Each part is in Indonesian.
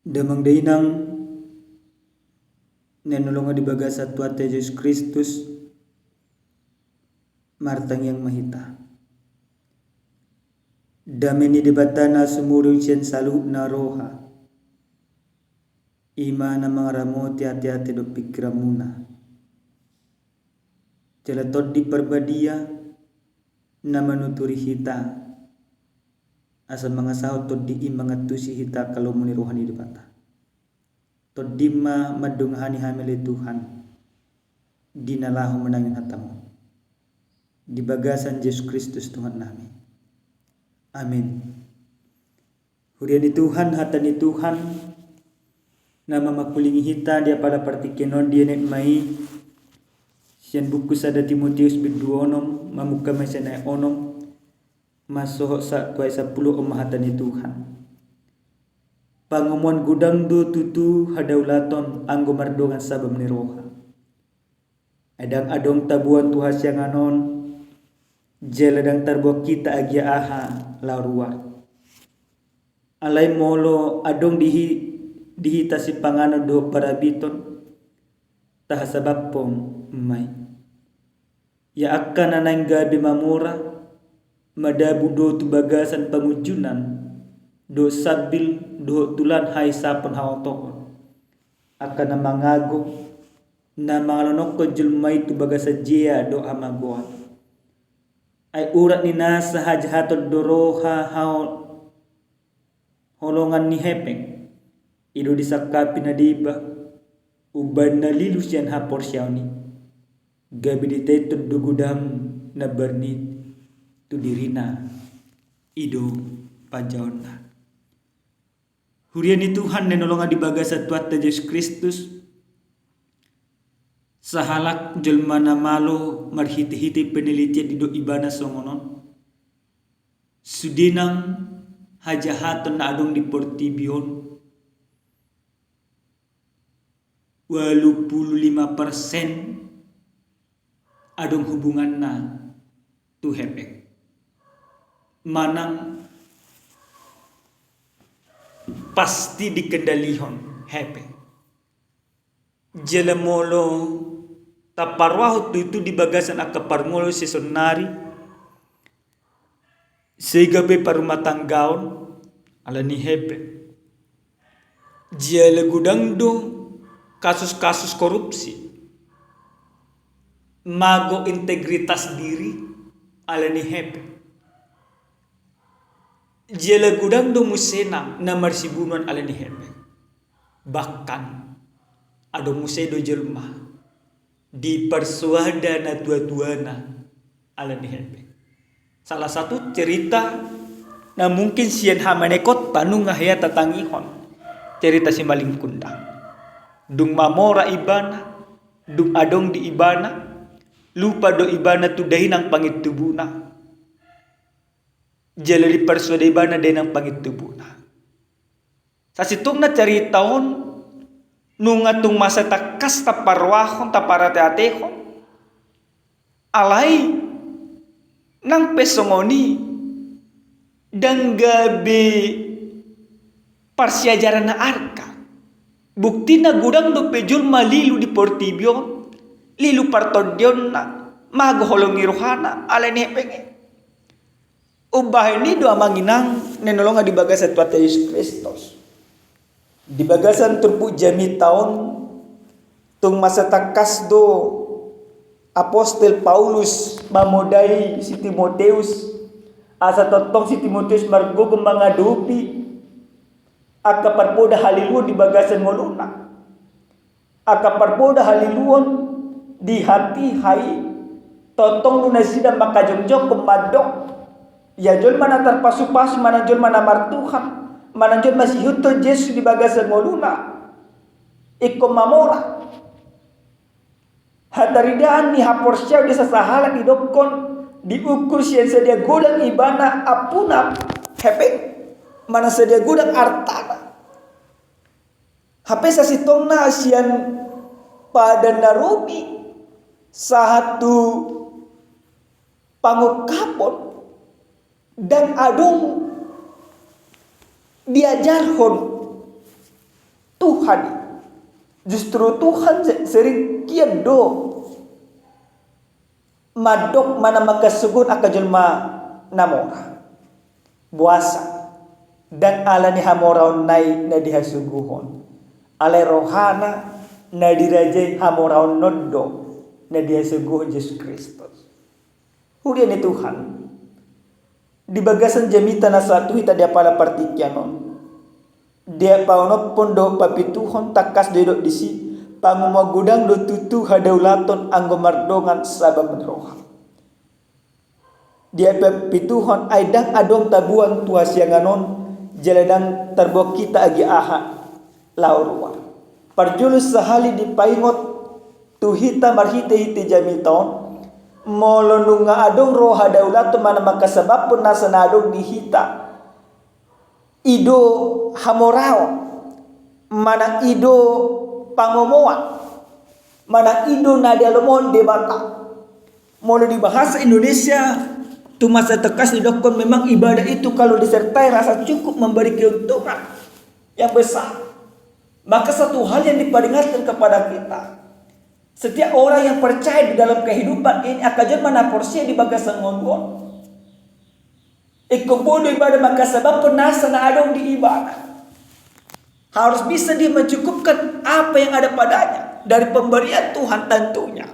Damang dainang nenulungan di baga sa Tuhan Yesus Kristus martang yang mahita. Dameni debatana sumuru siyan salu na roha. Ima na mga ramoti hati-hati do pikiramuna. Jalatod di perbadia na manuturi hita. Asa mga sahot tod di mga tusi hita kalau muni rohani debata. Tod di madunghani hamili Tuhan. Dinalahu menangin hatamu. Di bagasan Yesus Kristus Tuhan namin. Amin. Hurian di Tuhan, hata ni Tuhan, nama makulingi hita dia pada partikenon dia net mai. Sian buku sada Timotius biduonom mamuka mesenai onom. Masohok sa kuai 10 hata ni Tuhan. Pangumuan gudang do tutu hadaulaton anggo mardongan sabam ni roha. Adang adong tabuan Tuhan siang anon. Jeladang tarbuak kita agia aha larua. Alai molo adong dihita si pangano do parabiton. Tahasabab pong mai. Ya akan anang gabi mamura. Madabu do tu bagasan pamujunan. Do sabil do tulan hai sapon hawatokon. Akan na mangago. Na mangalonok ko julmay tu bagasa jia do amagoan. Ay urat ni nasa hajhatod doroha holongan ni hepeng. Ido disakapi na diba. Uban na lilus yan hapor siyaw ni. Gabi ditetod dugudam na bernit. Tu dirina ido pajaon na. Hurian ni Tuhan nenolongan di bagasa Tuhan Yesus Kristus. Sahalak jelma na malo marhiti-hiti penelitian di do ibana songonon. Sudinang hajahaton na adong di Portibion. 85% adong hubungan na tu hepek. Manang pasti dikendalihon hepe. Jelemolo taparwaho itu di bagasan akaparngolo sesonari. Sehingga be parumatanggaon ala ni hepe. Jele gudang do kasus-kasus korupsi. Mago integritas diri ala ni hepe. Jela gudang do musena na marsibunuan ala ni hepe. Bahkan ado museo do jelma di persuada na tua-tuana ala ni hepe. Salah satu cerita na mungkin sian hamanekot tanung ngahaya tatangihon. Cerita si Maling Kundang. Dung mamora ibana, dung adong di ibana, lupa do ibana tu dahinang pangitubuna. Jalari persuade ibana denang pangitubuna. Sa situng na caritaon nungatung masa takas taparwahon taparateatehon alay nang pesongoni dan gabi parsiajaran na arka. Bukti na gudang do pejul malilu di Portibion, lilu partodion na magholongi rohana alay ni hepenge. Ubah ini doa manginang nenolongan di bagasan Tuhan Yesus Kristus. Di bagasan turpu jami tahun tung masa takas do Apostel Paulus mamodai si Timoteus asa totong si Timoteus margo mengadupi akaparpoda haliluon di bagasan moluna. Akaparpoda haliluon di hati hai totong lunasida makajong-jong kemadok. Ya jol mana terpasu-pasu, mana jol mana martuhan, mana jol masih huto Yesus di bagasan moluna. Ikom mamora. Hataridaan ni hapor siya di sasahala di dokon diukur siya sedia gudang ibana apuna hepeng mana sedia gudang artana. Hape sa sitong na siyan pada narubi satu pangukapon dan adong diajarhon Tuhan. Justru Tuhan sering kian do madok mana makasugun akajelma namora buasa dan ala ni hamoraon nai na dihasuguhon ale rohana na dirajai hamoraon noddo na dihasuguhon Yesus Kristus. Hudian ni Tuhan di bagasan jamita na satu hita dia pala partikyanon dia paunok pondo papituhon takas dedok disi pangumagudang do tutu hadaulaton anggo mardongan sabab menroha dia papituhon aidang adong tabuan tua sianganon jaladang terbok kita agi aha laurwa parjulus sahali di paingot tuhita marhite hite jamiton molonunga adong roha daulaton mana makasabab pun nasana adong dihita ido hamorao mana ido pangomoa mana ido nadialomon debata mau di bahasa Indonesia tu masa tekas didokon memang ibadah itu kalau disertai rasa cukup memberi keuntungan yang besar. Maka satu hal yang diperingatkan kepada kita, setiap orang yang percaya di dalam kehidupan ini akan jadi mana porsi di bagasan ngonggon ikubodo ibadah maka sebab penasa na adong di ibadah. Harus bisa dia mencukupkan apa yang ada padanya dari pemberian Tuhan tentunya.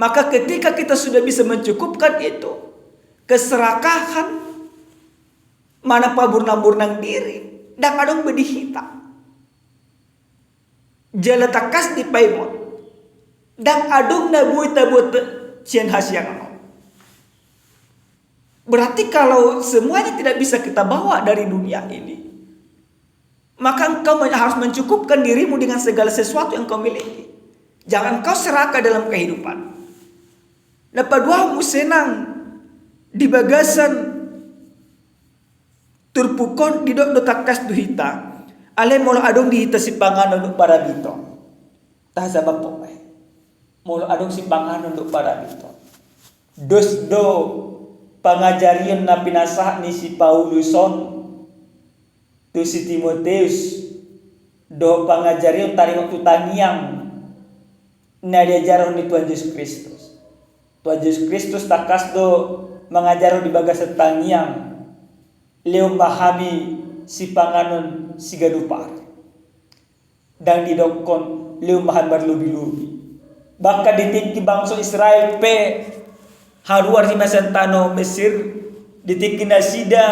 Maka ketika kita sudah bisa mencukupkan itu, keserakahan mana paburnang-burnang diri dan adong bedihita. Jala takas di paimon dan adong nabui tabut cian hasyang. Berarti kalau semuanya tidak bisa kita bawa dari dunia ini, maka engkau harus mencukupkan dirimu dengan segala sesuatu yang kau miliki. Jangan kau serakah dalam kehidupan. Napaduamu senang di bagasan turpukon di dok takas duhita. Ale molo adong dihita si panganon untuk para bito. Tah sabab po may. Molo adong si panganon untuk para bito. Dos do pangajarian na pinasah ni si Pauluson tu si Timoteus do pangajarian tari waktu tangiang na diajaron ni Tuhan Yesus Kristus. Tuhan Yesus Kristus takas do mengajaron di bagas tangiang leo pahami si panganon si gadupar dan didokon leo mahan berlubi-lubi bahkan ditingki bangsa Israel pe haruar si masantano Mesir ditingki nasida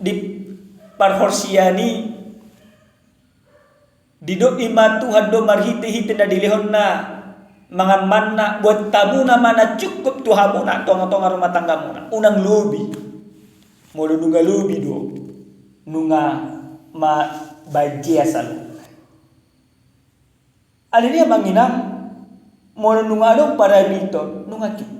di parhorsiani didok ima Tuhan do marhite-hite na dilihon na mga manna buat tabuna mana cukup tuhamuna tonga-tonga rumah tangga muna unang lubi mulu nunga lubi do nunga ma bajia salu alinia manginam mulu nunga do para bito nunga cukup.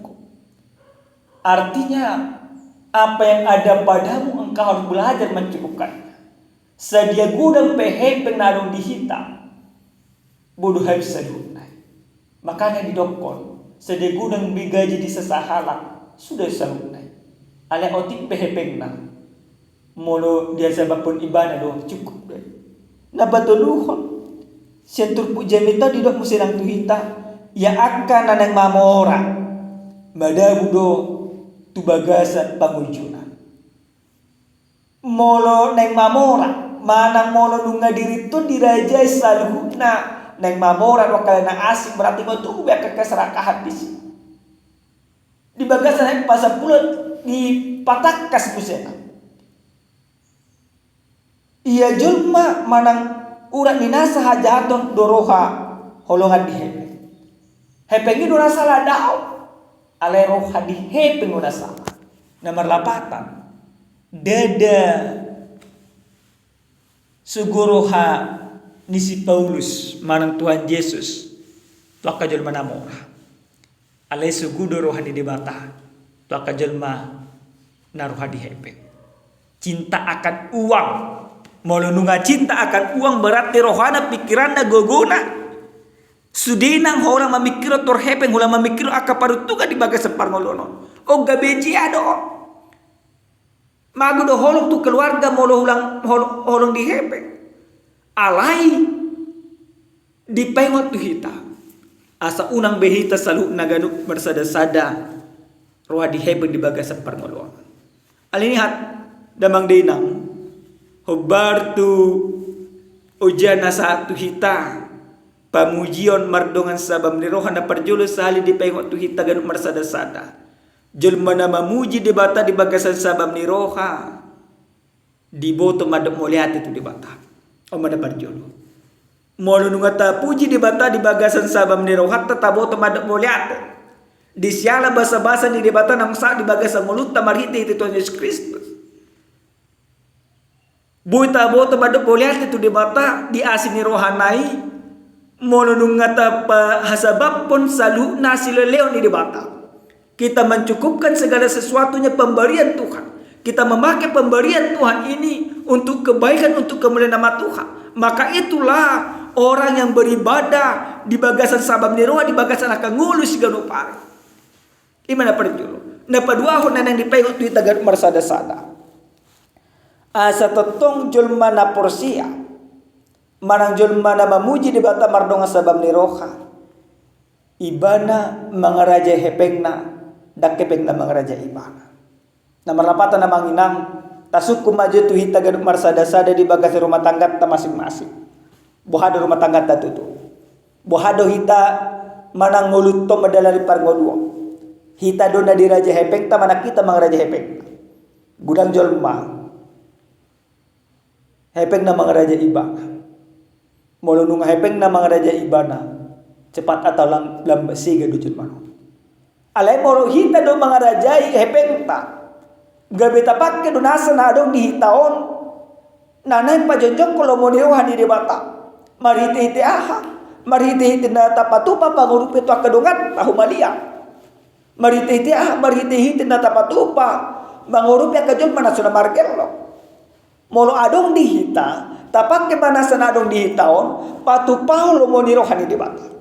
Artinya apa yang ada padamu engkau harus belajar mencukupkan. Sedia gudang pehe penarung dihita bodoh habis sadunai. Makanya didokon sedia gudang bigaji di sesahala sudah sadunai. Ale otik pehe pengna molo dia sebabun ibadah do cukup deh. Nabatuluhon sentur pujamita didok musirang tuhita ya akan nanang mamora madabu do tu bagasan pangujunan molo neng mamora mana molo nunga diri tu dirajai saluhuna neng mamora wakal na asik berarti kau tu biar keserakahan di sini di bagasan yang pasal pulut di patakas musena iya julma manang urat minasa hajaton doroha holongan di hepengi dora salah dao ale roha di hepeng udah salah. Nomor 8 dada sugoroha ni si Paulus manang Tuhan Yesus tuaka jelma namora ale sugudo roha di debata tuaka jelma naruha di hepeng cinta akan uang molununga cinta akan uang berarti rohana pikiranna gogona sudinang orang memikir tor hepeng hula memikir akaparutuga di bagas separngolono o gabeji ado magu do holong tu keluarga molo hulang holong di hepeng alai dipengot tu hita asa unang behita salu naganuk bersada-sada roha dihebeng di bagasan parngoluan alinihat damang dinang hobar tu ujana satu hita pamujion mardongan sabam ni roha na parjulo sali dipengot tu hita ganuk bersada-sada julma na mamuji debata di bagasan sabam ni roha di boto madap moliati tu debata o madap parjulo molo nungata puji debata di bagasan sabam ni roha tata boto madap moliati di siala basa-basa di debata nang sa di bagasan mulut tamarhiti itu Tuhan Yesus Kristus buita boto madap moliati tu debata di asini rohanai molo nungata pa hasabab pon salu nasileleo ni debata. Kita mencukupkan segala sesuatunya pemberian Tuhan. Kita memakai pemberian Tuhan ini untuk kebaikan, untuk kemuliaan nama Tuhan. Maka itulah orang yang beribadah di bagasan sabam ni roha, di bagasan akan ngulus ganu pare. Imana perjulo. Na padua ho nanang dipengot tu itagan marsada-sada. Asa totong julma na porsia. Manang julma na mamuji di bata mardonga sabam ni roha. Ibana mangaraja hepengna dakepeng na mga raja ibana. Na marapatan na manginang tasuk kumaju tu hita ganuk marsada-sada di bagasi rumah tangga ta masing-masing. Bohado rumah tangga ta tutu. Bohado hita manang ngulutto madalali parngoluo. Hita dona di raja hepeng ta manak kita mga raja hepeng. Gudang jolma. Hepeng na mga raja ibana. Molunung hepeng na mga raja ibana. Cepat atau lambat siga dujud mano. Alay moro hita do mga rajai hepengta. Gabi tapak ke donasa na dong dihitaon. Nanay pajonjong kalau mo nirohan di debata. Marhiti-hiti aha. Marhiti-hiti na tapatupa pangurup itu akadungan tahumalia. Marhiti-hiti aha. Marhiti-hiti na tapatupa mangurup akadungan manasuna margelo. Molo adong dihita. Tapak ke manasa na dong dihitaon. Patupaw lo mo nirohan di debata.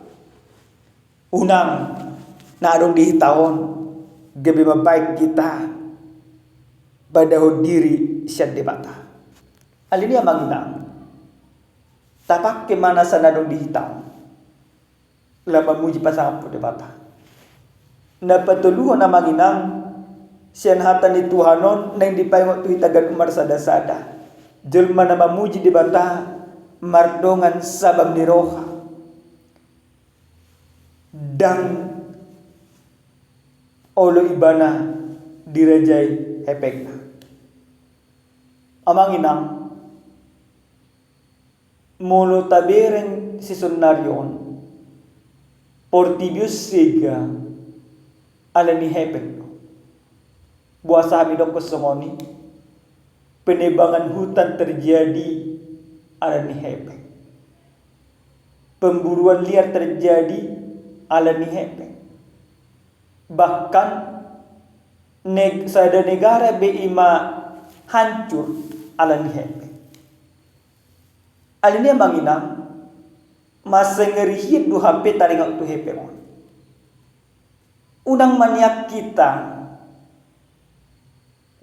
Unang na adong dihitaon gabi mabaik kita badaho diri siya debata. Alin niya manginang tapak ke mana sa nadong dihitaon lama muji pasapo debata. Napatuluhan na manginang siya hatan ni Tuhanon na hindi paingot tu hitagan umarsada-sada. Julma na mamuji debata mardongan sabam ni roha. Dan olo ibana dirajai hepekna. Amang inang molo taberen si sunaryon portibius sega ala ni hepek. Buasa hamidok kosongoni penebangan hutan terjadi ala ni hepek. Pemburuan liar terjadi ala ni hepek. Bahkan sada negara beima hancur ala ni hepek. Alini manginang masengerihit du HP taringang tu hepek. Unang maniak kita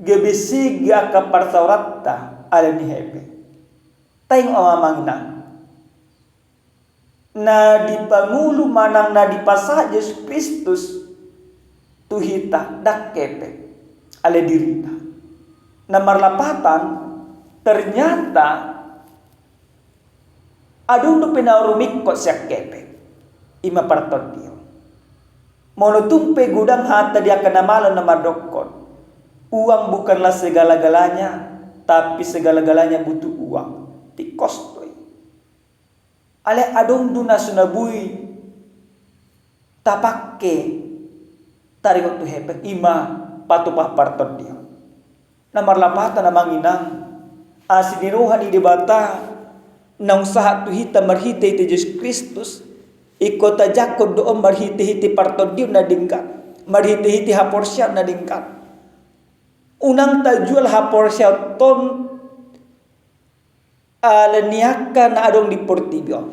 gebesi ga kaparsauratta ala ni hepek. Taing manginang na di Pangulo manang na di pasah Yesus Kristus tuhita dakepe ale dirita na marlapatan ternyata adung do pinarumik ko siya kepe ima parton dio monotumpe gudang hata dia kena malam na madokon uang bukanlah segala-galanya tapi segala-galanya butuh uang ti kostoi ale adong duna sunabui tapakke taringot tu hepek ima patupah parton dia namar lapatan na manginang asiniruhan di debata nang sahat tu hita marhite iti Yesus Kristus ikota jakod doon marhite-hite parton dia na dingkat marhite-hite haporsya na dingkat unang tajual haporsya ton alaniaka na adong di Portibio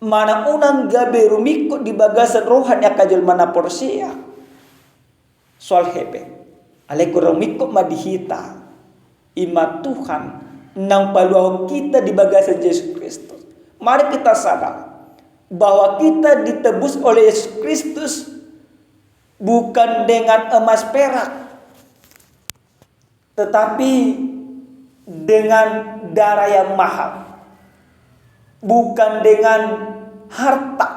mana unang gabi rumiko di bagasan rohan ya kajul mana porsia soal hepe ale ko rumiko madihita ima Tuhan nang paluaw kita di bagasan Yesus Kristus. Mari kita sadar bahwa kita ditebus oleh Yesus Kristus bukan dengan emas perak, tetapi dengan darah yang mahal. Bukan dengan harta.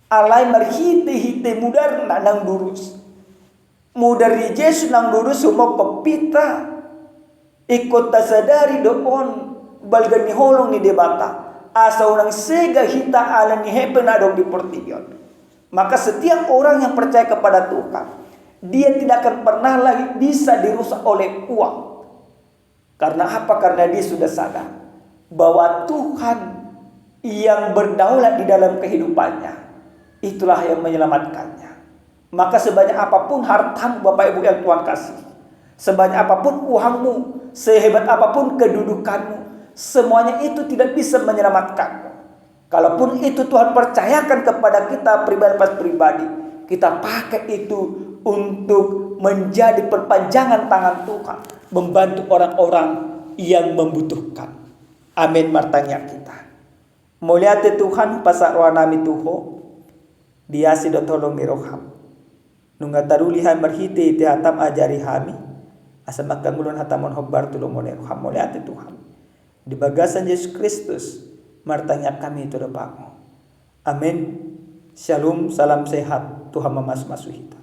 Alai marhite-hite mudarna nang durus. Mudari Yesus nang durus semua pepita. Ikut tasadari doon balgan ni holong ni debata. Asa orang sega hita ala ni hepen adong di portibion. Maka setiap orang yang percaya kepada Tuhan, dia tidak akan pernah lagi bisa dirusak oleh uang. Karena apa? Karena dia sudah sadar bahwa Tuhan yang berdaulat di dalam kehidupannya, itulah yang menyelamatkannya. Maka sebanyak apapun hartamu Bapak Ibu yang Tuhan kasih, sebanyak apapun uangmu, sehebat apapun kedudukanmu, semuanya itu tidak bisa menyelamatkanmu. Kalaupun itu Tuhan percayakan kepada kita pribadi, kita pakai itu untuk menjadi perpanjangan tangan Tuhan, membantu orang-orang yang membutuhkan. Amin martanya kita. Muliate Tuhan pasarwa nami tuho, dia si tolong miroham. Nungga tarulihan marhite iti hatam ajari hami, asa makangulon hatamon hobbar tulong moneroham. Muliate Tuhan. Di bagasan Yesus Kristus, martanya kami itu depamu. Amin. Shalom, salam sehat. Tuhan memas-masuh kita.